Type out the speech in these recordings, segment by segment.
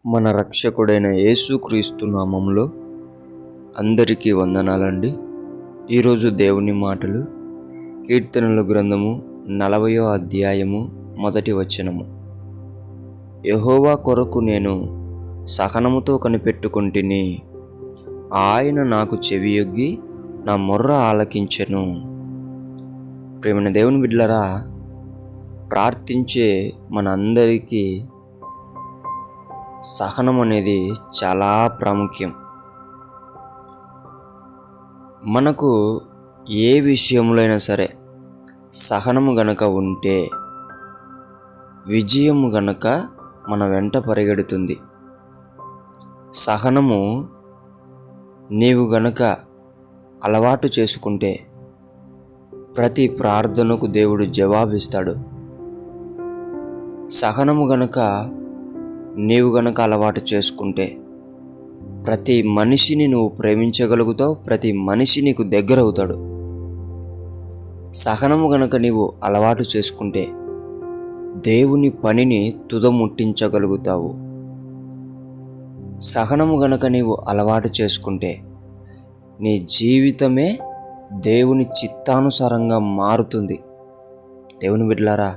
మన రక్షకుడైన యేసుక్రీస్తు నామములో అందరికీ వందనాలండి. ఈరోజు దేవుని మాటలు కీర్తనల గ్రంథము 40వ అధ్యాయము 1వ వచనము. యెహోవా కొరకు నేను సహనముతో కనిపెట్టుకొంటిని, ఆయన నాకు చెవియొగ్గి నా మొర్ర ఆలకించెను. ప్రేమైన దేవుని బిడ్డలారా, ప్రార్థించే మనందరికీ సహనం అనేది చాలా ప్రాముఖ్యం. మనకు ఏ విషయంలో అయినా సరే సహనము గనక ఉంటే విజయము గనక మన వెంట పరిగెడుతుంది. సహనము నీవు గనక అలవాటు చేసుకుంటే ప్రతి ప్రార్థనకు దేవుడు జవాబిస్తాడు. సహనము గనక నీవు గనక అలవాటు చేసుకుంటే ప్రతి మనిషిని నువ్వు ప్రేమించగలుగుతావు, ప్రతి మనిషి నీకు దగ్గర అవుతాడు. సహనము గనక నీవు అలవాటు చేసుకుంటే దేవుని పనిని తుదముట్టించగలుగుతావు. సహనము గనక నీవు అలవాటు చేసుకుంటే నీ జీవితమే దేవుని చిత్తానుసారంగా మారుతుంది. దేవుని బిడ్డలారా,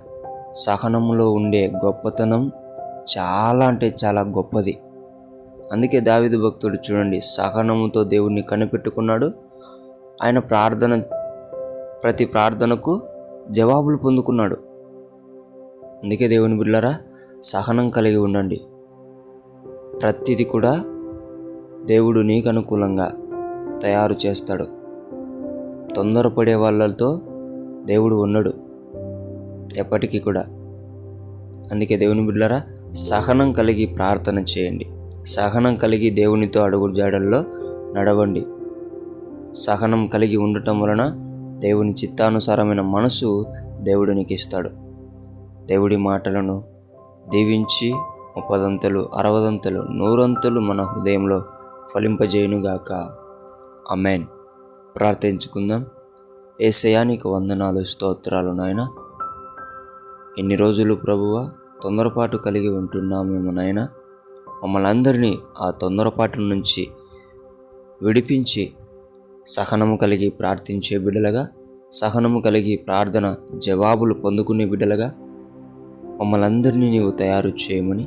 సహనములో ఉండే గొప్పతనం చాలా అంటే చాలా గొప్పది. అందుకే దావీదు భక్తుడు చూడండి, సహనముతో దేవుణ్ణి కనిపెట్టుకున్నాడు. ఆయన ప్రతి ప్రార్థనకు జవాబులు పొందుకున్నాడు. అందుకే దేవుని బిడ్డలారా, సహనం కలిగి ఉండండి. ప్రతిది కూడా దేవుడు నీకు అనుకూలంగా తయారు చేస్తాడు. తొందరపడే వాళ్ళతో దేవుడు ఉండడు ఎప్పటికీ కూడా. అందుకే దేవుని బిడ్డలారా, సహనం కలిగి ప్రార్థన చేయండి. సహనం కలిగి దేవునితో అడుగుజాడల్లో నడవండి. సహనం కలిగి ఉండటం వలన దేవుని చిత్తానుసారమైన మనసు దేవుడు నీకు ఇస్తాడు. దేవుడి మాటలను దీవించి 30 60 100 మన హృదయంలో ఫలింపజేయునుగాక. ఆమేన్. ప్రార్థించుకుందాం. యేసయ్యా, నీకు వందనాలు, స్తోత్రాలు నాయన. ఎన్ని రోజులు ప్రభువా తొందరపాటు కలిగి ఉంటున్నామేమో నాయన. మమ్మల్ని అందరినీ ఆ తొందరపాటు నుంచి విడిపించి సహనము కలిగి ప్రార్థించే బిడ్డలుగా, సహనము కలిగి ప్రార్థన జవాబులు పొందుకునే బిడ్డలుగా మమ్మల్ని అందరినీ నీవు తయారు చేయమని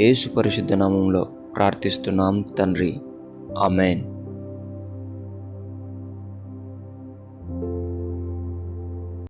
యేసు పరిశుద్ధ నామములో ప్రార్థిస్తున్నాం తండ్రి. ఆమేన్.